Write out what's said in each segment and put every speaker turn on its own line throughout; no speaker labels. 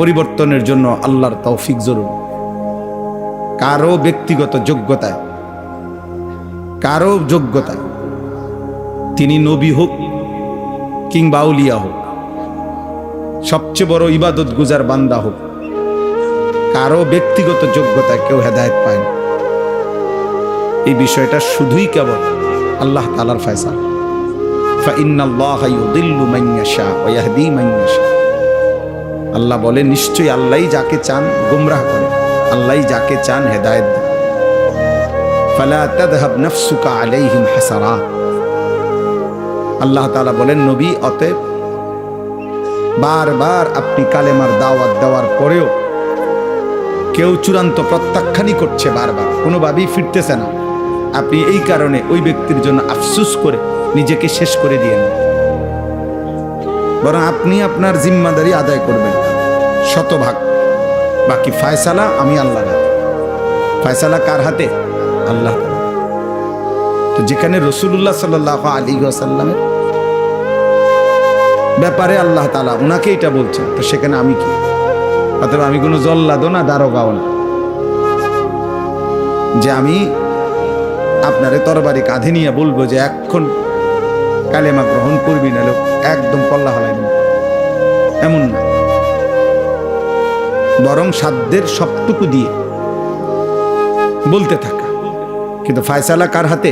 পরিবর্তনের জন্য আল্লাহর তৌফিক জরুরি। কারো ব্যক্তিগত যোগ্যতায়, কারো যোগ্যতায়, তিনি নবী হোক কিংবা আউলিয়া হোক, সবচেয়ে বড় ইবাদত গুজার বান্দা হোক, কারো ব্যক্তিগত যোগ্যতায় কেউ হেদায়েত পায় না। এই বিষয়টা শুধুই কেবল আল্লাহ তাআলার ফয়সালা। ফাইন্নাল্লাহা ইউদিল্লু মান ইয়াশা ওয়া ইয়াহদি মান ইয়াশা। আল্লাহ বলে নিশ্চয়ই আল্লাহই যাকে চান গোমরাহ করে, আল্লাহই যাকে চান হেদায়েত দেন। ফালা তাযহাব নাফসুকা আলাইহিম হাসারাত। আল্লাহ তাআলা বলেন নবী, অতএব বারবার আপনি কালেমার দাওয়াত দেওয়ার পরেও কেউ চূড়ান্ত প্রত্যাখ্যানই করছে, বারবার কোনোভাবেই ফিরতেছে না, আপনি এই কারণে ওই ব্যক্তির জন্য আফসোস করে নিজেকে শেষ করে দিয়েন, বরং আপনি আপনার জিম্মাদারি আদায় করবেন শতভাগ। বাকি ফয়সালা আমি আল্লাহর হাতে। ফয়সালা কার হাতে? আল্লাহ। তো যেখানে রাসূলুল্লাহ সাল্লাল্লাহু আলাইহি ওয়াসাল্লামের ব্যাপারে আল্লাহ তাআলা ওনাকে এটা বলছেন, তো সেখানে আমি কি? অথবা আমি কোনো জল্লাদও না, দারোগাও না যে আমি আপনারে তরবারি কাঁধে নিয়ে বলবো যে এখন কালেমা গ্রহণ করবি, না একদম কল্লা হলাই দেব, এমন না। বরং সাধ্যের সবটুকু দিয়ে বলতে থাকা। কিন্তু ফয়সালা কার হাতে?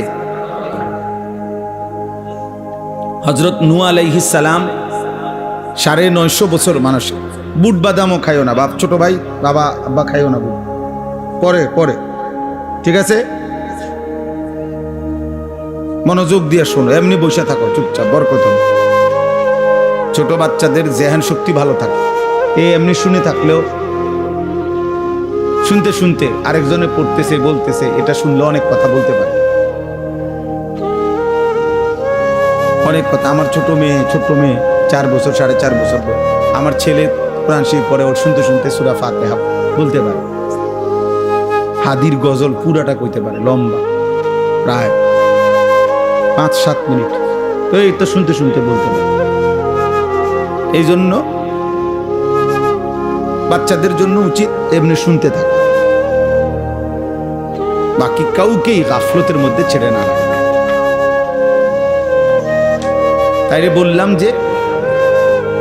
হযরত নূহ আলাইহিস সালাম 950 বছর মানুষ, বুট বাদামও খাইও না, বাপ ছোট ভাই, বাবা আব্বা খাইও না বুট, পরে পরে, ঠিক আছে? মনোযোগ দিয়ে শোনো, এমনি বসে থাকো চুপচাপ, বরকত হবে। ছোট বাচ্চাদের জেহান শক্তি ভালো থাকে, এমনি শুনে থাকলেও শুনতে শুনতে আরেকজনে পড়তেছে বলতেছে, এটা শুনলে অনেক কথা বলতে পারে, অনেক কথা। আমার ছোট মেয়ে 4 বছর 4.5 বছর, আমার ছেলে কোরআন শরীফ পড়ে, ওর শুনতে শুনতে সূরা ফাতিহা বলতে পারে, হাদির গজল পুরাটা কইতে পারে, লম্বা প্রায় 5-7 মিনিট, তো এই তো শুনতে শুনতে বলতে পারে। এই জন্য বাচ্চাদের জন্য উচিত এমনি শুনতে থাকে, বাকি কাউকেই গাফলতের মধ্যে ছেড়ে না। তাইলে বললাম যে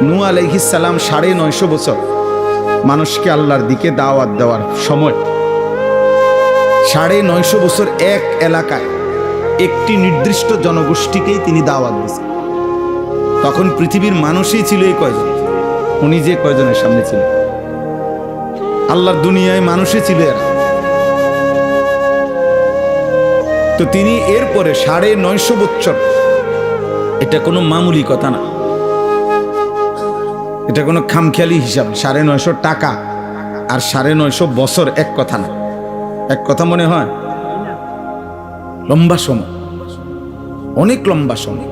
নূহ আলাইহিস সালাম 950 বছর মানুষকে আল্লাহর দিকে দাওয়াত দেওয়ার সময় 950 বছর এক এলাকায় একটি নির্দিষ্ট জনগোষ্ঠীকেই তিনি দাওয়াত দিয়েছেন। তখন পৃথিবীর মানুষই ছিল এই কয়জন, উনি যে কয়জনের সামনে ছিল, আল্লাহর দুনিয়ায় মানুষই ছিল এরা। তো তিনি এরপরে 950 বছর, এটা কোনো মামুলি কথা না, এটা কোনো খামখেয়ালি হিসাব। 950 টাকা আর 950 বছর এক কথা না, এক কথা মনে হয়? লম্বা সময়, অনেক লম্বা সময়।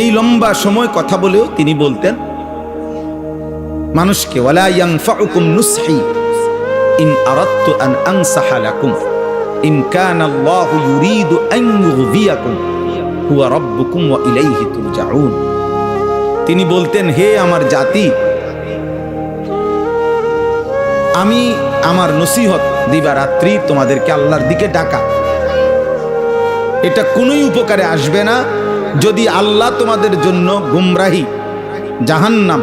এই লম্বা সময় কথা বলেও তিনি বলতেন মানুষকে, ওয়ালা ইয়ানফাউকুম নুসহি ইন আরাদতু আন আনসাহা লাকুম ইন কানা আল্লাহু ইউরিদু আন ইউগবিয়াকুম হুয়া রাব্বুকুম ওয়া ইলাইহি তুরজাউন। তিনি বলতেন, হে আমার জাতি, আমি আমার নসিহত দিবারাত্রি তোমাদেরকে আল্লাহর দিকে ডাকা, এটা কোনোই উপকারে আসবে না যদি আল্লাহ তোমাদের জন্য গুমরাহি, জাহান্নাম,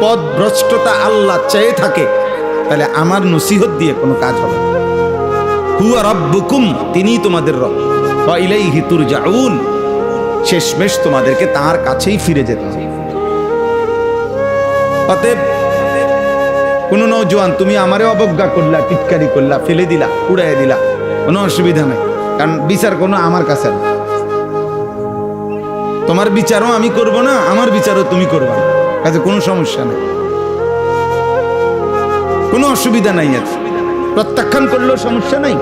পথভ্রষ্টতা আল্লাহ চেয়ে থাকে, তাহলে আমার নসিহত দিয়ে কোনো কাজ হবে না। হুয়া রাব্বুকুম, তিনিই তোমাদের রব, ওয়া ইলাইহি তুরজাউন, শেষমেশ তোমাদেরকে তার কাছেই ফিরে যেতে হবে। অতএব কোনো নওজোয়ান তুমি আমারে অবজ্ঞা করলা, টিটকারি করলা, ফেলে দিলা, উড়াইয়া দিলা, কোনো অসুবিধা নাই, কারণ বিচার কোনো আমার কাছে না। তোমার বিচারও আমি করব না, আমার বিচারও তুমি করবা না, কাজে কোনো সমস্যা নেই, কোনো অসুবিধা নাই। আছে প্রত্যাখ্যান করলেও সমস্যা নাই,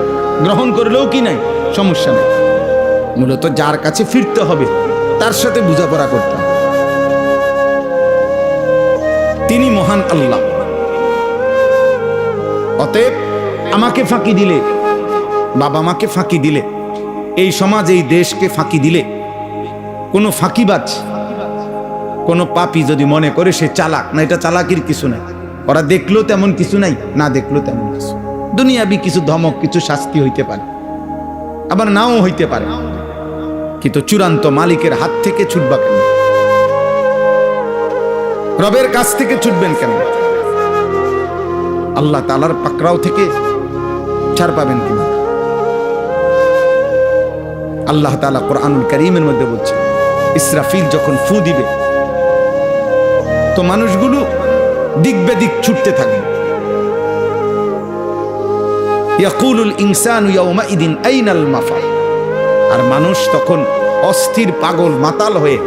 গ্রহণ করলেও কি নাই, সমস্যা নেই। মূলত যার কাছে ফিরতে হবে তার সাথে বোঝাপড়া করতে হবে, তিনি মহান আল্লাহ। অতএব আমাকে ফাঁকি দিলে, বাবা মাকে ফাঁকি দিলে, এই সমাজ এই দেশকে ফাঁকি দিলে, কোনো ফাঁকিবাজ, কোনো পাপী যদি মনে করে সে চালাক, না, এটা চালাকির কিছু নেই, ওরা দেখলো তেমন কিছু নাই, না দেখলো তেমন কিছু। দুনিয়াবি কিছু ধমক, কিছু শাস্তি হইতে পারে, আবার নাও হইতে পারে, কিন্তু চূড়ান্ত মালিকের হাত থেকে ছুটবা কেন? রবের কাছ থেকে ছুটবেন কেন? আল্লাহ তাআলার পাকড়াও থেকে ছাড় পাবেন কিনা? আল্লাহ তাআলা কোরআনুল কারীমের মধ্যে বলছে, ইসরাফিল যখন ফু দিবে তো মানুষগুলো দিক বেদিক ছুটতে থাকবে। ইয়াকুলুল ইনসানু ইয়াউমাইদিন আইনাল মাফার। আর মানুষ তখন অস্থির, পাগল, মাতাল হয়ে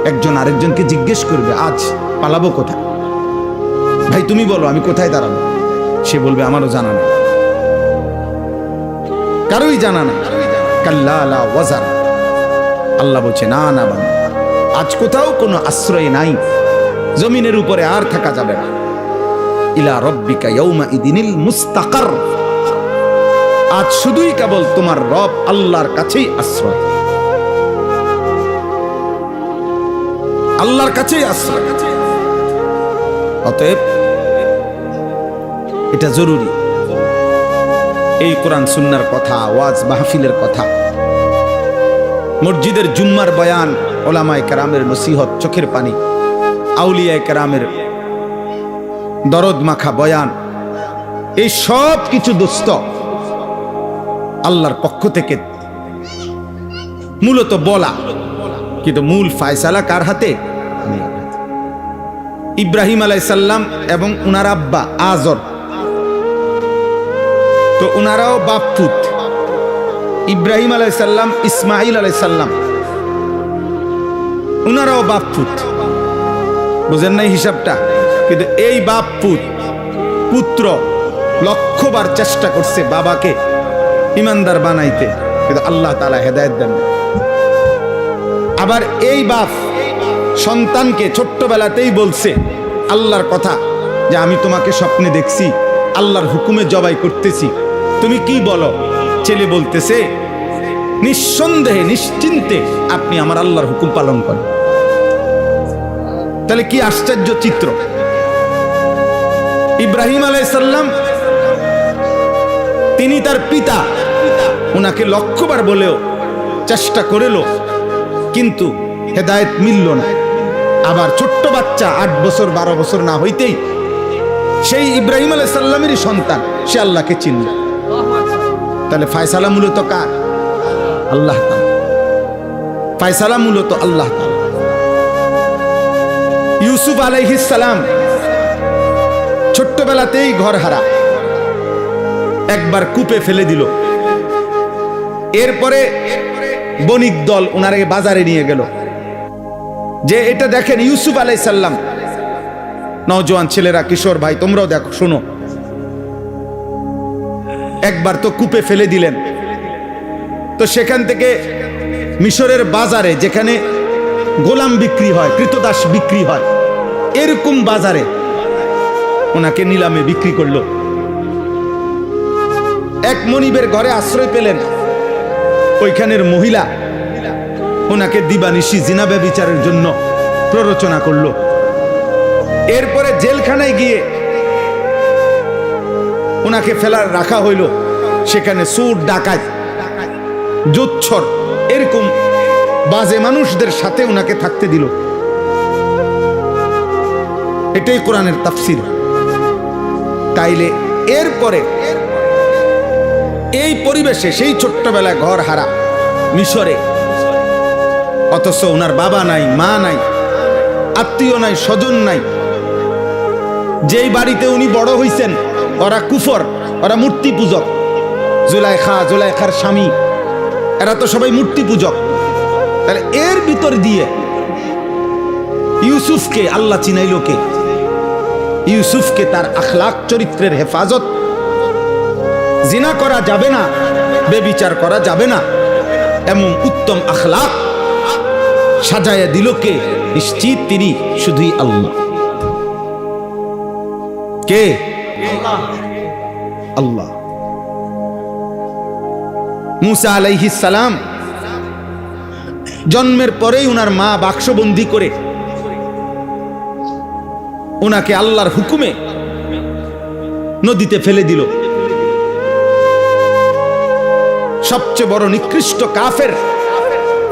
একজন আরেকজনকে জিজ্ঞেস করবে, আজ পালাবো কোথায়? ভাই তুমি বলো, আমি কোথায় দাঁড়াবো? সে বলবে, আমারও জানা নেই, কারোই জানা নেই। কাল্লা লা ওয়াজার। আল্লাহ বলছে, না না বান্দা, আজ কোথাও কোনো আশ্রয় নাই, জমিনের উপরে আর থাকা যাবে না। ইলা রব্বিকা ইয়াউমাইদিনিল মুস্তাকার। আজ শুধুই কেবল তোমার রব আল্লাহর কাছেই আশ্রয়, আল্লাহর কাছেই আশ্রয়। অতএব এটা জরুরি। এই কোরআন সুন্নাহর কথা, ওয়াজ মাহফিলের কথা, মসজিদের জুম্মার বয়ান, ওলামায়ে কেরামের নসিহত, চোখের পানি, আউলিয়ায়ে কেরামের দরদ মাখা বয়ান, এই সব কিছু দোস্ত আল্লাহর পক্ষ থেকে মূলত বলা, কিন্তু মূল ফায়সালা কার হাতে? ইব্রাহিম আলাইহিস সালাম এবং উনার আব্বা আজর, তো উনারাও বাপ পুত। ইব্রাহিম আলাইহিস সালাম, ইসমাইল আলাইহিস সালাম, উনারাও বাপ পুত। বুঝেন নাই হিসাবটা? কিন্তু এই বাপ পুত্র লক্ষবার চেষ্টা করছে বাবাকে ইমানদার বানাইতে, কিন্তু আল্লাহ তাআলা হেদায়েত দেন। আবার এই বাপ সন্তানকে ছোট্টবেলাতেই বলছে আল্লাহর কথা, যে আমি তোমাকে স্বপ্নে দেখছি, আল্লাহর হুকুমে জবাই করতেছি, তুমি কি বলো? ছেলে বলতেছে, নিঃসন্দেহে নিশ্চিন্তে আপনি আমার আল্লাহর হুকুম পালন করেন। তাহলে কি আশ্চর্য চিত্র! ইব্রাহিম আলাইহিস সালাম, তিনি তার পিতা, উনাকে লক্ষবার বলেও চেষ্টা করেল, কিন্তু হেদায়েত মিলল না। আবার ছোট্ট বাচ্চা 8 বছর 12 বছর না হইতেই সেই ইব্রাহিম আলাইহিস সালামেরই সন্তান, সে আল্লাহকে চিনল। তাহলে ফায়সালা মূলত কার? আল্লাহ তাআলা। ফায়সালা মূলত আল্লাহ তাআলা। ইউসুফ আলাইহিস সালাম ছোট্টবেলাতেই ঘর হারা, একবার কূপে ফেলে দিল। এরপরে বণিক দল ওনারে বাজারে নিয়ে গেল, যে এটা দেখেন ইউসুফ আলাইহিস সালাম। নওজোয়ান ছেলেরা, কিশোর ভাই, তোমরাও দেখো, শোনো। একবার তো কূপে ফেলে দিলেন, তো সেখান থেকে মিশরের বাজারে, যেখানে গোলাম বিক্রি হয়, কৃতদাস বিক্রি হয়, এরকম বাজারে ওনাকে নিলামে বিক্রি করলো। এক মনিবের ঘরে আশ্রয় পেলেন, ওইখানের মহিলা ওনাকে দিবানিশি জিনা ব্যভিচারের জন্য প্ররোচনা করলো। এরপরে জেলখানায় গিয়ে ওনাকে ফেলার রাখা হইল, সেখানে চোর, ডাকাত, জোচ্ছর, এরকম বাজে মানুষদের সাথে ওনাকে থাকতে দিল। এটাই কোরআনের তাফসীর। তাইলে এরপরে এই পরিবেশে, সেই ছোট্টবেলায় ঘর হারা মিশরে, অথচ ওনার বাবা নাই, মা নাই, আত্মীয় নাই, স্বজন নাই। যেই বাড়িতে উনি বড় হইছেন, ওরা কুফর, ওরা মূর্তি পূজক। জুলাইখার স্বামী, এরা তো সবাই মূর্তি পূজক। তাহলে এর ভিতর দিয়ে ইউসুফকে আল্লাহ চিনাইল কে? ইউসুফকে তার আখলাক, চরিত্রের হেফাজত, জিনা করা যাবে না, বেবিচার করা যাবে না, এমন উত্তম আখলাক সাজায়া দিল কে? নিশ্চিত তিনি শুধুই আল্লাহ। কে? আল্লাহ। মুসা আলাইহিস সালাম জন্মের পরেই উনার মা বাক্সবন্দি করে ওনাকে আল্লাহর হুকুমে নদীতে ফেলে দিল। সবচেয়ে বড় নিকৃষ্ট কাফের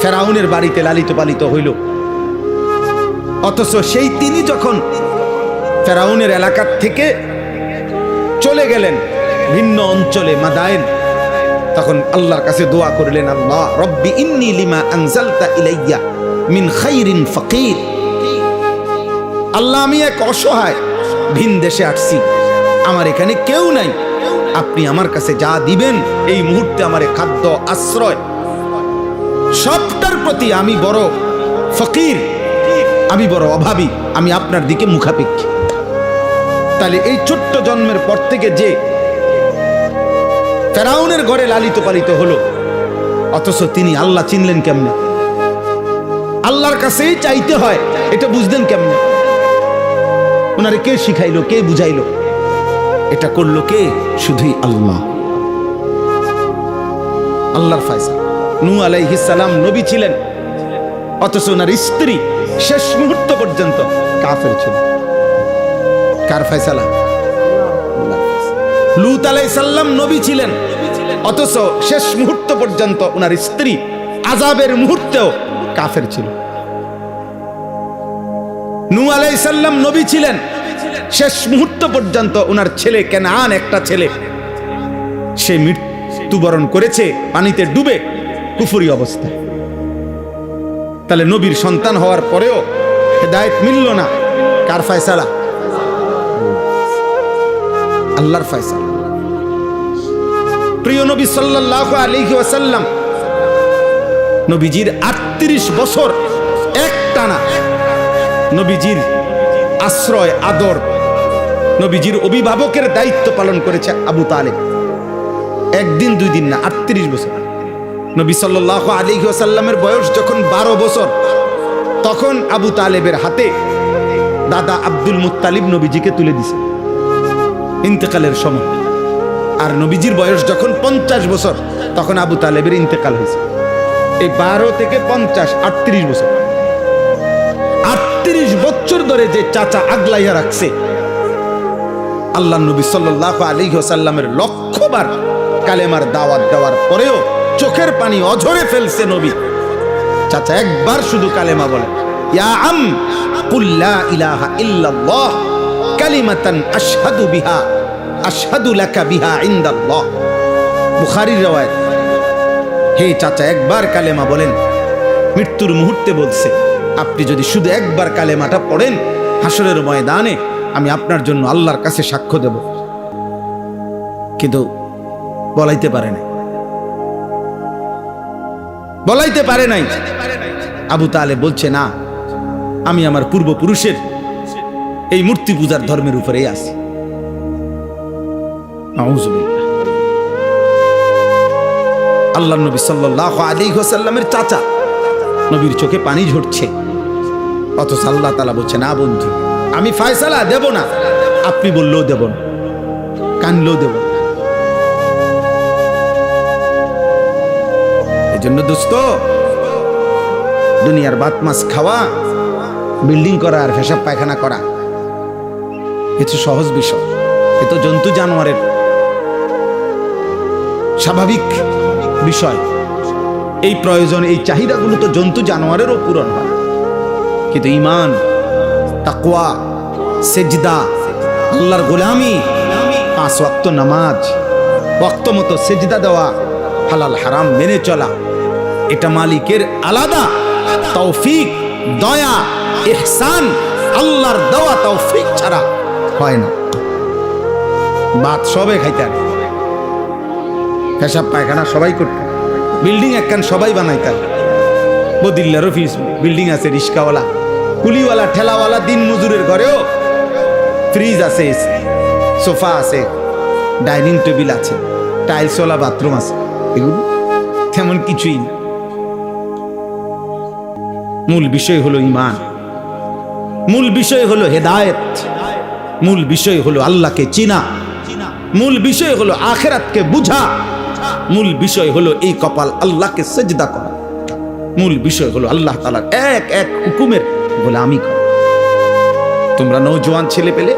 ফেরাউনের বাড়িতে লালিত পালিত হইল। অথচ সেই তিনি যখন ফেরাউনের এলাকা থেকে চলে গেলেন ভিন্ন অঞ্চলে মাদায়েন, তখন আল্লাহর কাছে দোয়া করলেন, আল্লাহ রব্বি ইন্নী লিমা আনজালতা ইলাইয়া মিন খাইরিন ফাকির। আল্লাহ, আমি এক অসহায়, ভিন দেশে আসছি, আমার এখানে কেউ নাই, আপনি আমার কাছে যা দিবেন এই মুহূর্তে আমার খাদ্য, আশ্রয় সবটার প্রতি আমি বড় ফকির, আমি বড় অভাবী, আমি আপনার দিকে মুখাপেক্ষী। তাহলে এই ছোট্ট জন্মের পর থেকে যে ফেরাউনের ঘরে লালিত পালিত হলো, অথচ তিনি আল্লাহ চিনলেন কেমনে? আল্লাহর কাছেই চাইতে হয়, এটা বুঝলেন কেমনে? ওনারে কে শিখাইলো, কে বুঝাইলো? এটা করলো কে? শুধুই আল্লাহ, আল্লাহর ফয়সালা। নূহ আলাইহিস সালাম নবী ছিলেন, অথচ ওনার স্ত্রী শেষ মুহূর্ত পর্যন্ত কাফের ছিল। কার ফয়সালা? লূত আলাইহিস সালাম নবী ছিলেন, অথচ শেষ মুহূর্ত পর্যন্ত ওনার স্ত্রী আযাবের মুহূর্তেও কাফের ছিল। নূহ আলাইহিস সালাম নবী ছিলেন, শেষ মুহূর্ত পর্যন্ত ওনার ছেলে কেনান, একটা ছেলে, সে মৃত্যুবরণ করেছে পানিতে ডুবে কুফরি অবস্থায়। তাহলে নবীর সন্তান হওয়ার পরেও হেদায়েত মিলল না। কার ফয়সালা? আল্লাহর ফয়সালা। প্রিয় নবী সাল্লাল্লাহু আলাইহি ওয়াসাল্লাম নবীজির 38 বছর একটানা নবীজির আশ্রয়, আদর, নবীজির অভিভাবকের দায়িত্ব পালন করেছে আবু তালেব। একদিন দুই দিন না, 38 বছর। নবী সাল্লাল্লাহু আলাইহি ওয়াসাল্লামের বয়স যখন 12 বছর, তখন আবু তালেবের হাতে দাদা আব্দুল মুত্তালিব নবীজিকে তুলে দিছে ইন্তেকালের সময়। আর নবীজির বয়স যখন 50 বছর, তখন আবু তালেবের ইন্তেকাল হয়েছে। এই 12 থেকে 50, 38 বছর। 38 বছর ধরে যে চাচা আগলাইয়া রাখছে, আল্লাহ নবী সাল্লাল্লাহু আলাইহি ওয়াসাল্লামের লক্ষবার কালেমার দাওয়াত দেওয়ার পরেও চোখের পানি অঝরে ফেলছে নবী। চাচা একবার শুধু কালেমা বলে, ইয়া আম কুল লা ইলাহা ইল্লাল্লাহ কালিমাতান আশহাদু বিহা আশহাদু লাকা বিহা ইনদাল্লাহ। বুখারীর riwayat। হে চাচা, একবার কালেমা বলেন। মৃত্যুর মুহূর্তে বলছে, আপনি যদি শুধু একবার কালেমাটা পড়েন, হাসরের ময়দানে আমি আপনার জন্য আল্লাহর কাছে সাক্ষ্য দেব। কিন্তু বলাইতে পারে নাই, বলাইতে পারে নাই। আবু তালেব বলছে, না, আমি আমার পূর্বপুরুষের এই মূর্তি পূজার ধর্মের উপরেই আছি। নাউযুবিল্লাহ। আল্লাহর নবী সাল্লাল্লাহু আলাইহি ওয়াসাল্লামের চাচা, নবীর চোখে পানি ঝরছে, অথচ আল্লাহ তাআলা বলছে, না বন্ধু, আমি ফয়সালা দেব না, আপনি বললেও দেব না, কানলেও দেব না। এজন্য দোস্ত, দুনিয়ার ভাত মাছ খাওয়া, বিল্ডিং করা আর পেশাব পায়খানা করা কিছু সহজ বিষয়। এ তো জন্তু জানোয়ারের স্বাভাবিক বিষয়। এই প্রয়োজন, এই চাহিদাগুলো তো জন্তু জানোয়ারেরও পূরণ হয়। কিন্তু ঈমান, তাকওয়া, সেজদা, আল্লাহর গোলামি, 5 ওয়াক্ত নামাজ, ওয়াক্ত মতো সেজদা দেওয়া, হালাল হারাম মেনে চলা, এটা মালিকের আলাদা তৌফিক, দয়া, ইহসান, আল্লাহর দেওয়া তৌফিক ছাড়া হয় না। ভাত সবে খাইতে আর পেশাব পায়খানা সবাই করতে, বিল্ডিং একখান সবাই বানাইতে। বদিল্লার অফিস বিল্ডিং আছে, রিস্কাওয়ালা, কুলিওয়ালা, ঠেলাওয়ালা, দিন মজুরের ঘরেও ফ্রিজ আছে, সোফা আছে, ডাইনিং টেবিল আছে, টাইলসওয়ালা বাথরুম আছে। এগুলো তেমন কিছুই না। মূল বিষয় হলো ঈমান, মূল বিষয় হলো হেদায়েত, মূল বিষয় হলো আল্লাহকে চিনা, মূল বিষয় হলো আখিরাতকে বুঝা, মূল বিষয় হলো এই কপাল আল্লাহকে সেজদা করা, মূল বিষয় হলো আল্লাহ তাআলার এক এক হুকুমের গোলামি করা। তোমরা নওজোয়ান ছেলে পেলে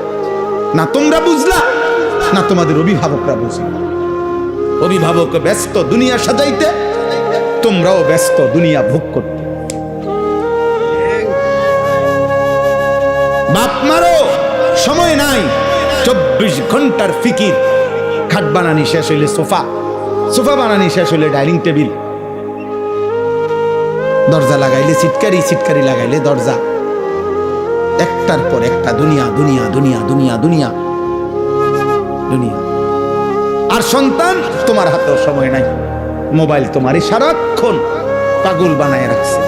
না, তোমরা বুঝলা না তোমাদের অভিভাবকরা বুঝে? অভিভাবক ব্যস্ত দুনিয়া সাজাইতে, তোমরাও ব্যস্ত দুনিয়া ভোগ করতে। বাপ মারো সময় নাই, 24 ঘন্টার ফিকির। খাট বানানি শেষ হইলে সোফা, সোফা বানানি শেষ হইলে ডাইনিং টেবিল, দরজা লাগাইলে সিটকারি, সিটকারি লাগাইলে দরজা, একটার পর একটা দুনিয়া দুনিয়া দুনিয়া দুনিয়া দুনিয়া দুনিয়া। আর সন্তান তোমার হাতেও সময় নাই, মোবাইল তোমারই সারাক্ষণ পাগল বানায় রাখছে।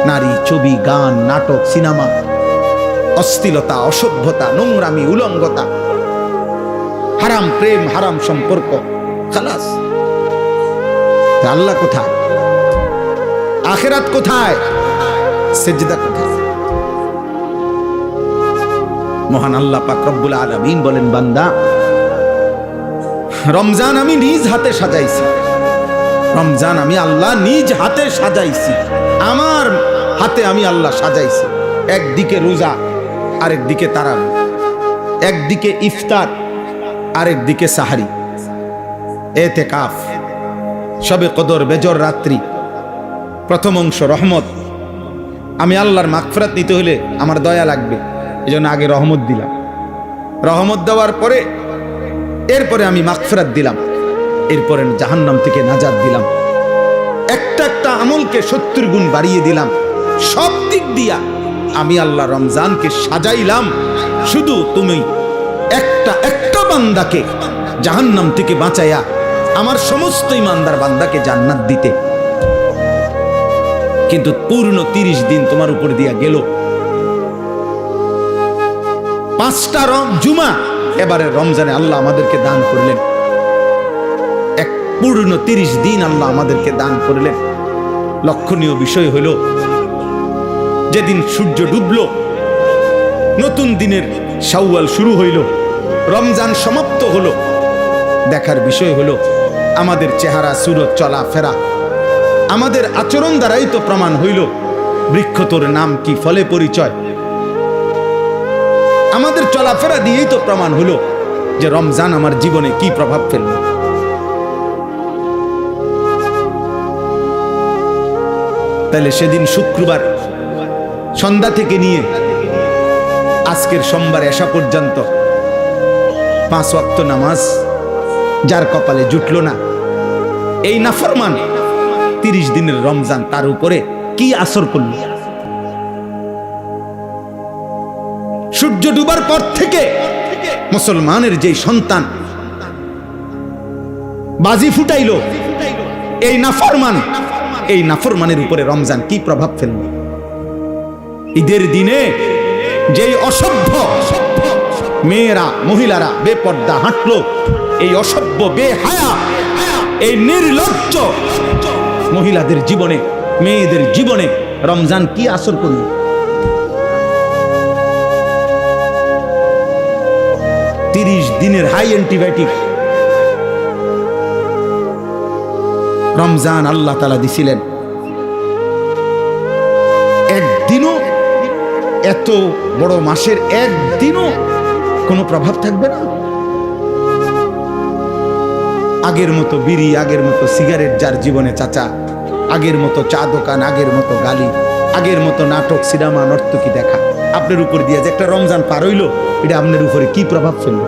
নারী, ছবি, গান, নাটক, সিনেমা, অশ্লীলতা, অসভ্যতা, নোংরামি, উলঙ্গতা, হারাম প্রেম, হারাম সম্পর্ক, খালাস। আল্লাহ কোথায়? আখিরাত কোথায়? সিজদা কোথায়? মহান আল্লাহ পাক রব্বুল আলামিন বলেন, বান্দা রমজান আমি নিজ হাতে সাজাইছি, রমজান আমি আল্লাহ নিজ হাতে সাজাইছি, আমার হাতে আমি আল্লাহ সাজাইছি। একদিকে রোজা, আরেকদিকে তারাবি, একদিকে ইফতার, আরেকদিকে সাহারি, এতেকাফ, শবে কদর, বেজর রাত্রি, প্রথম অংশ রহমত। আমি আল্লাহর মাগফিরাত নিতে হলে আমার দয়া লাগবে, এজন্য আগে রহমত দিলাম। রহমত দেওয়ার পরে এরপরে আমি মাগফিরাত দিলাম, এরপরে জাহান্নাম থেকে নাজাত দিলাম। একটা একটা আমলকে 70 গুণ বাড়িয়ে দিলাম। সব দিক দিয়া আমি আল্লাহ রমজানকে সাজাইলাম শুধু তুমি একটা একটা বান্দাকে জাহান্নাম থেকে বাঁচাইয়া আমার সমস্ত ইমানদার বান্দাকে জান্নাত দিতে। কিন্তু পূর্ণ 30 দিন তোমার উপর দিয়া গেল। 5টা জুমা এবারে রমজানে আল্লাহ আমাদেরকে দান করলেন, এক পূর্ণ 30 দিন আল্লাহ আমাদেরকে দান করলেন। লক্ষণীয় বিষয় হইল, যেদিন সূর্য ডুবল, নতুন দিনের শাওয়াল শুরু হইল, রমজান সমাপ্ত হলো, দেখার বিষয় হলো আমাদের চেহারা, সুরত, চলা ফেরা, আমাদের আচরণ দ্বারাই তো প্রমাণ হইল বৃক্ষ তোর নাম কি, ফলে পরিচয়। আমাদের চলাফেরা দিয়েই তো প্রমাণ হলো যে রমজান আমার জীবনে কি প্রভাব ফেলল। তাহলে সেদিন শুক্রবার সন্ধ্যা থেকে নিয়ে আজকের সোমবার এশা পর্যন্ত 5 ওয়াক্ত নামাজ যার কপালে জুটল না, এই নাফরমান 30 দিনের রমজান তার উপরে কি আসর করল? সূর্য ডুবার পর থেকে মুসলমানের যে সন্তান বাজি ফুটাইল, এই নাফরমান, এই নাফরমানের উপরে রমজান কি প্রভাব ফেলল? ঈদের দিনে যেই অসভ্য মেয়েরা, মহিলারা বেপর্দা হাঁটলো, এই অসভ্য, বেহায়া, এই নির্লজ্জ মহিলাদের জীবনে, মেয়েদের জীবনে রমজান কি আসর করল? দিনের হাই অ্যান্টিবায়োটিক রমজান আল্লাহ তাআলা দিছিলেন। একদিনও, এত বড় মাসের একদিনও কোনো প্রভাব থাকবে না। আগের মতো বিড়ি, আগের মতো সিগারেট যার জীবনে চাচা, আগের মতো চা দোকান, আগের মতো গালি, আগের মতো নাটক, সিনেমা, নর্তকী দেখা, আপনার উপর দিয়ে যে একটা রমজান পার হইল, এটা আপনার উপরে কি প্রভাব ফেলল?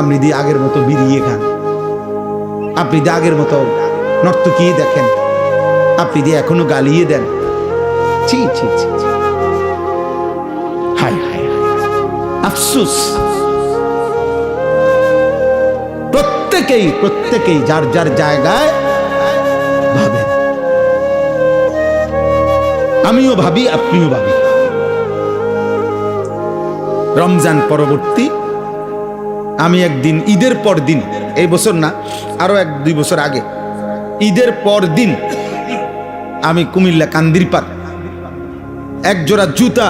আপনি দিয়ে আগের মতো বিড়িয়ে খান, আপনি দিয়ে আগের মতো নর্তকী দেখেন, আপনি দিয়ে এখনো গালিয়ে দেন। ছি ছি ছি, হায় হায়, আফসোস। প্রত্যেকেই যার যার জায়গায় ভাবেন, আমিও ভাবি, আপনিও ভাবি। রমজান পরবর্তী আমি একদিন ঈদের পর দিন, এই বছর না, আরো 1-2 বছর আগে, ঈদের পর দিন আমি কুমিল্লা কান্দিরপার, এক জোড়া জুতা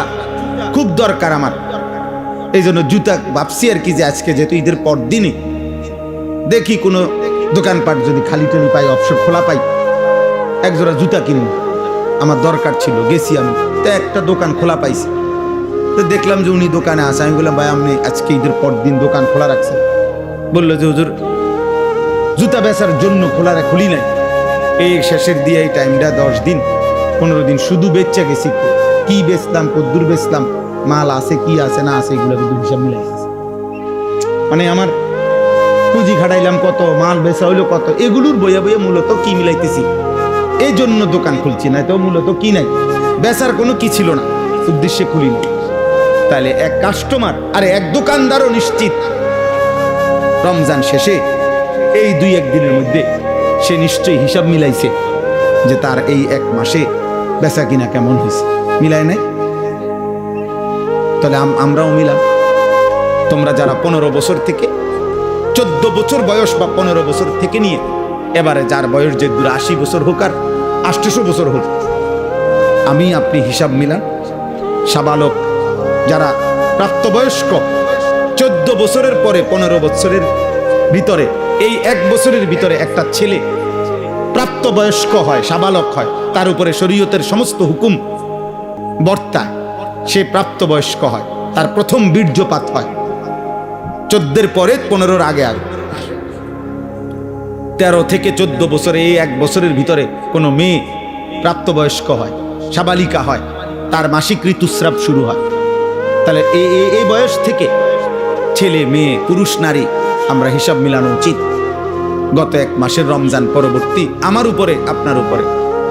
খুব দরকার আমার, এই জন্য জুতা ভাবছি আর কি, যে আজকে যেহেতু ঈদের পর দিনই দেখি কোনো দোকানপাট যদি খালি টালি পাই, অবসর খোলা পাই, এক জোড়া জুতা কিনব, আমার দরকার ছিল। গেছি আমি, তো একটা দোকান খোলা পাইছি, তো দেখলাম যে উনি দোকানে আসে। আমি বললাম, ভাই আপনি আজকে ঈদের পর দিন দোকান খোলা রাখছেন? বলল যে হুজুর জুতা বেচার জন্য খুলি নাই, এই শেষের দিয়ে এই টাইমটা 10 দিন 15 দিন শুধু বেচা গেছি, কি বেচলাম কদ্দুর বেচলাম, মাল আছে কি আছে না আছে এগুলো কিন্তু হিসাব মিলাই গেছে। মানে আমার পুঁজি খাটাইলাম কত, মাল বেচা হইলো কত, এগুলোর বইয়া বইয়া মূলত কি মিলাইতেছি, এই জন্য দোকান খুলছি, না তো মূলত কি নাই, বেচার কোনো কি ছিল না, উদ্দেশ্যে খুলি না। তাহলে এক কাস্টমার আর এক দোকানদারও নিশ্চিত রমজান শেষে এই 2-1 দিনের মধ্যে সে নিশ্চয়ই হিসাব মিলাইছে যে তার এই 1 মাসে বেচা কিনা কেমন হয়েছে, মিলায় নাই? তাহলে আমরাও মিলাম। তোমরা যারা 15 বছর থেকে 14 বছর বয়স বা 15 বছর থেকে নিয়ে এবারে যার বয়স যে 80 বছর হোক আর 800 বছর হোক, আমি আপনি হিসাব মিলান। সাবালক যারা প্রাপ্তবয়স্ক 14 বছরের পরে 15 বছরের ভিতরে এই 1 বছরের ভিতরে একটা ছেলে প্রাপ্তবয়স্ক হয়, সাবালক হয়, তার উপরে শরীয়তের সমস্ত হুকুম বর্তায়, সে প্রাপ্তবয়স্ক হয়, তার প্রথম বীর্যপাত হয় 14 পরে 15-র আগে আগে। 13 থেকে 14 বছরে এই 1 বছরের ভিতরে কোনো মেয়ে প্রাপ্তবয়স্ক হয়, সাবালিকা হয়, তার মাসিক ঋতুস্রাব শুরু হয়। তাহলে এই বয়স থেকে ছেলে মেয়ে পুরুষ নারী আমরা হিসাব মিলানো উচিত। গত 1 মাসের রমজান পরবর্তী আমার উপরে আপনার উপরে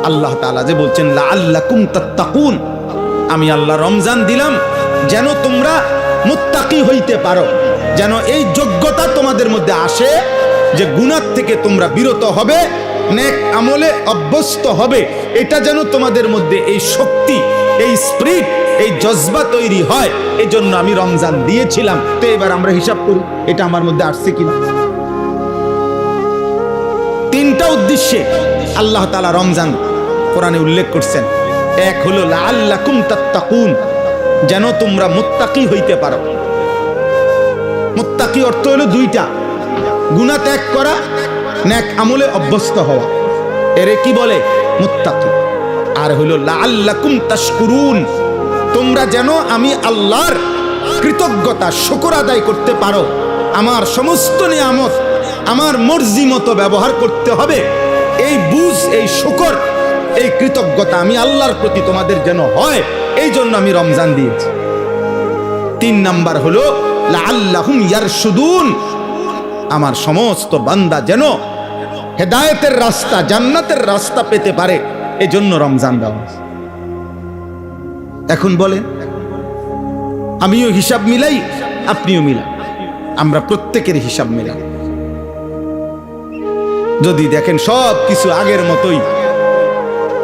আল্লাহ তাআলা যে বলছেন লাআল্লাকুম তাত্তাকুন, আমি আল্লাহ রমজান দিলাম যেন তোমরা মুত্তাকি হইতে পারো, যেন এই যোগ্যতা তোমাদের মধ্যে আসে যে গুনাহ থেকে তোমরা বিরত হবে, নেক আমলে অভ্যস্ত হবে, এটা যেন তোমাদের মধ্যে এই শক্তি, এই স্পিরিট, এই জজবা তৈরি হয়। এই জন্য আমি রমজান দিয়েছিলাম। তো এবার আমরা হিসাব করি এটা আমার মধ্যে আসছে কিনা। 3টা উদ্দেশ্যে আল্লাহ তাআলা রমজান কোরআনে উল্লেখ করছেন। এক হলো লাআল্লাকুম তাত্তাকুন, যেন তোমরা মুত্তাকি হইতে পারো। মুত্তাকি অর্থ হলো 2টা, গুনাহ ত্যাগ করা, নেক আমলে অভ্যস্ত হওয়া, এরে কি বলে মুত্তাকি। আর হলো লাআল্লাকুম তাশকুরুন, তোমরা যেন আমি আল্লাহর কৃতজ্ঞতা শুকর আদায় করতে পারো। আমার সমস্ত নিয়ামত আমার মর্জি মতো ব্যবহার করতে হবে, এই বুঝ, এই শুকর, এই কৃতজ্ঞতা আমি আল্লাহর প্রতি তোমাদের যেন হয়, এই জন্য আমি রমজান দিয়েছি। 3 নাম্বার হলো লাআল্লাহুম ইয়ারশুদুন, আমার সমস্ত বান্দা যেন হেদায়েতের রাস্তা, জান্নাতের রাস্তা পেতে পারে, এই জন্য রমজান দেওয়া। এখন বলে আমিও হিসাব মিলাই, আপনিও মিলাই, আমরা প্রত্যেকের হিসাব মিলাই। যদি দেখেন সব কিছু আগের মতোই,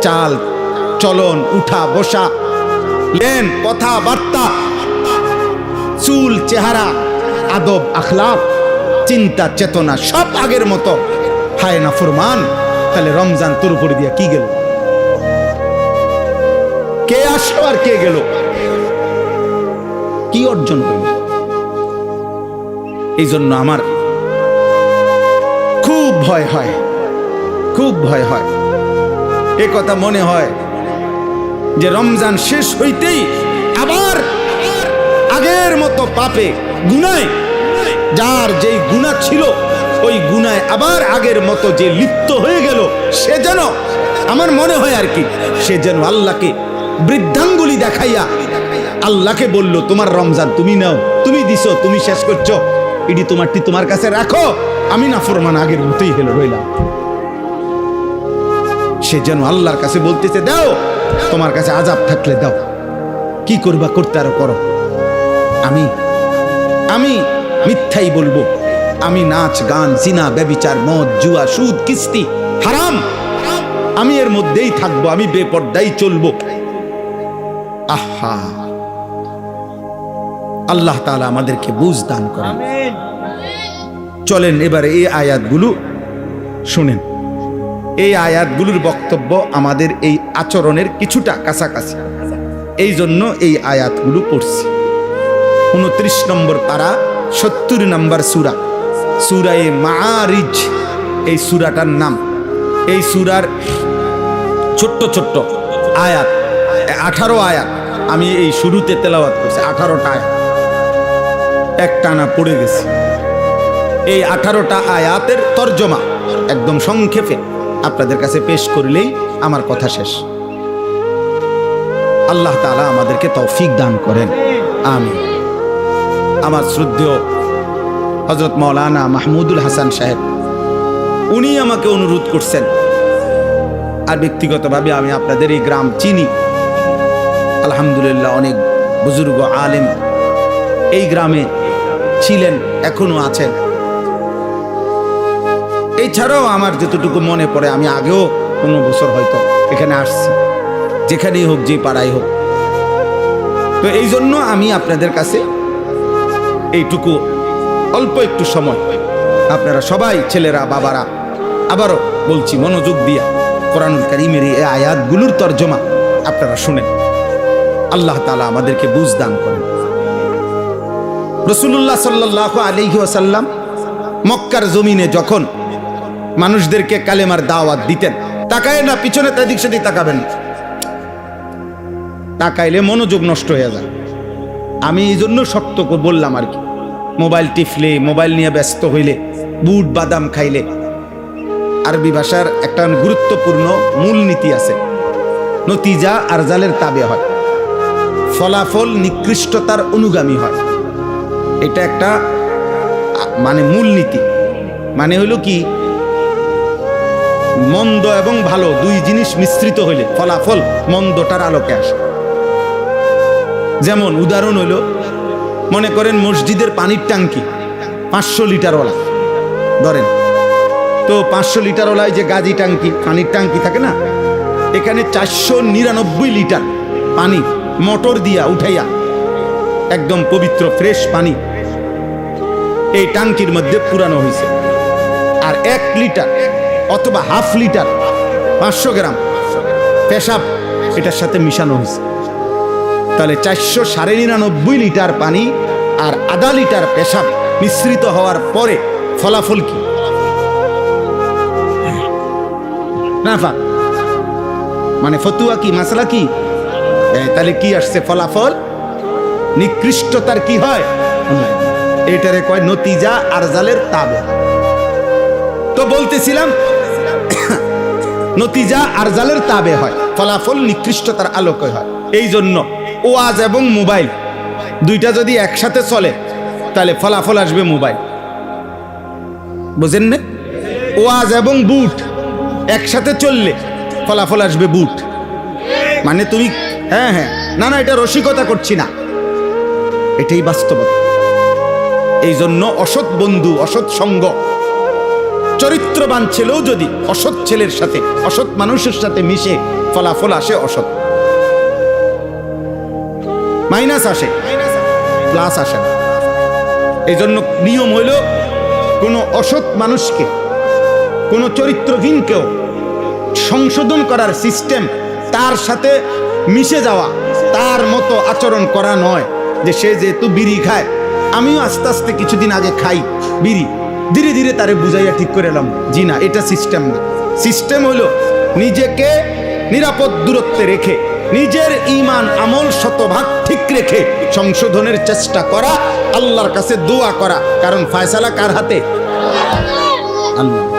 চাল চলন, উঠা বসা, লেন, কথাবার্তা, চুল, চেহারা, আদব, আখলাক, চিন্তা চেতনা সব আগের মতো, হায় না ফরমান, তাহলে রমজান তোর উপরে দিয়া কি গেল? কে আসলো আর কে গেল? কি অর্জন করল? এই জন্য আমার খুব ভয় হয়, খুব ভয় হয়। এ কথা মনে হয় যে রমজান শেষ হইতেই আবার আগের মতো পাপে গুনায়, যার যেই গুনাহ ছিল ওই গুনায় আবার আগের মতো যে লিপ্ত হয়ে গেল, সে যেন, আমার মনে হয় আর কি, সে যেন আল্লাহকে বৃদ্ধাঙ্গুলি দেখাইয়া আল্লাহকে বলল তোমার রমজান তুমি নাও, তুমি দিছো, তুমি শেষ করছো, এটি তোমারটি তোমার কাছে রাখো, আমি নাফরমান আগের মতোই হলো রইলাম। সে যেন আল্লাহর কাছে বলতেছে দাও, তোমার কাছে আযাব থাকলে দাও, কি করবা করতে আরো করো, আমি আমি মিথ্যাই বলবো, আমি নাচ গান, জিনা, ব্যভিচার, মদ, জুয়া, সুদ, কিস্তি, হারাম, আমি এর মধ্যেই থাকবো, আমি বেপরদাই চলবো। আহা, আল্লাহ তাআলা আমাদেরকে বুঝ দান করেন। চলেন এবারে এই আয়াতগুলো শুনেন। এই আয়াতগুলোর বক্তব্য আমাদের এই আচরণের কিছুটা কাছাকাছি, এই জন্য এই আয়াতগুলো পড়ছি। 29 নম্বর পারা, 70 নম্বর সূরা, সূরায়ে মাআরিজ এই সূরাটার নাম। এই সূরার ছোট্ট ছোট্ট আয়াত, 18 আয়াত আমি এই শুরুতে তেলাওয়াত করছি, 18টা আয়াত একটানা পড়ে গেছি। এই 18টা আয়াতের তর্জমা একদম সংক্ষেপে আপনাদের কাছে পেশ করলেই আমার কথা শেষ। আল্লাহ তাআলা আমাদেরকে তৌফিক দান করেন, আমিন। আমার শ্রদ্ধেয় হযরত মাওলানা মাহমুদুল হাসান সাহেব, উনি আমাকে অনুরোধ করছেন, আর ব্যক্তিগতভাবে আমি আপনাদের এই গ্রাম চিনি, আলহামদুলিল্লাহ অনেক বুজুর্গ আলেম এই গ্রামে ছিলেন, এখনো আছেন। এছাড়াও আমার যতটুকু মনে পড়ে, আমি আগেও কোনো বছর হয়তো এখানে আসছি, যেখানেই হোক, যে পাড়ায় হোক। তো এই জন্য আমি আপনাদের কাছে এইটুকু অল্প একটু সময়, আপনারা সবাই ছেলেরা বাবারা, আবারও বলছি মনোযোগ দিয়া কোরআনুল কারীমের এই আয়াতগুলোর তর্জমা আপনারা শুনেন। আল্লাহ তাআলা আমাদেরকে বুঝ দান করেন। রাসূলুল্লাহ সাল্লাল্লাহু আলাইহি ওয়াসাল্লাম মক্কার জমিনে যখন মানুষদেরকে কালেমার দাওয়াত দিতেন, তাকায় না পিছনে, এদিক সেদিক তাকাবেন, তাকাইলে মনোযোগ নষ্ট হয়ে যায়। আমি এই জন্য শক্ত করে বললাম আর কি, মোবাইল টিপলে, মোবাইল নিয়ে ব্যস্ত হইলে, বুট বাদাম খাইলে, আরবি ভাষার একটা গুরুত্বপূর্ণ মূলনীতি আছে, নতিজা আরজালের তাবে হয়, ফলাফল নিকৃষ্টতার অনুগামী হয়। এটা একটা মানে মূলনীতি, মানে হইল কি, মন্দ এবং ভালো দুই জিনিস মিশ্রিত হইলে ফলাফল মন্দটার আলোকে আসে। যেমন উদাহরণ হইল, মনে করেন মসজিদের পানির ট্যাঙ্কি 500 লিটারওয়ালা ধরেন, তো 500 লিটারওয়ালায় যে গাজি ট্যাঙ্কি, পানির ট্যাঙ্কি থাকে না, এখানে 499 লিটার পানি মোটর দিয়া উঠাইয়া একদম পবিত্র ফ্রেশ পানি এই ট্যাঙ্কির মধ্যে পুরানো হয়েছে। আর 1 লিটার অথবা হাফ লিটার 500 গ্রাম পেশাব এটার সাথে মিশানো হয়েছে। তাহলে 499 লিটার পানি আর আধা লিটার পেশাব মিশ্রিত হওয়ার পরে ফলাফল কি? নাফা মানে ফতুয়া কি, মাসলা কি? তাহলে কি আসছে? ফলাফল নিকৃষ্টতার কি হয়? এটারে কয় নতিজা আরজালের তাবে। তো বলতেছিলাম নতিজা আরজালের তাবে হয়, ফলাফল নিকৃষ্টতার আলোকে হয়। এই জন্য ওয়াজ এবং মোবাইল দুইটা যদি একসাথে চলে তাহলে ফলাফল আসবে মোবাইল, বুঝেন না? ওয়াজ এবং বুট একসাথে চললে ফলাফল আসবে বুট। মানে তুমি হ্যাঁ হ্যাঁ না না, এটা রসিকতা করছি না, এটাই বাস্তবতা। এই জন্য অসৎ বন্ধু, অসৎ সঙ্গ, চরিত্রবান ছেলেও যদি অসৎ ছেলের সাথে, অসৎ মানুষের সাথে মিশে, ফলাফল আসে অসৎ, মাইনাস আসে, প্লাস আসে না। এই জন্য নিয়ম হইল, কোনো অসৎ মানুষকে, কোনো চরিত্রহীনকেও সংশোধন করার সিস্টেম, তার সাথে মিশে যাওয়া, তার মতো আচরণ করা নয়। যে সে যেহেতু বিড়ি খায়, আমিও আস্তে আস্তে কিছুদিন আগে খাই বিড়ি, ধীরে ধীরে তারে বুঝাইয়া ঠিক করে এলাম, জি না, এটা সিস্টেম না। সিস্টেম হলো নিজেকে নিরাপদ দূরত্বে রেখে, নিজের ঈমান আমল শতভাগ ঠিক রেখে সংশোধনের চেষ্টা করা, আল্লাহর কাছে দোয়া করা। কারণ ফয়সালা কার হাতে? আল্লাহ।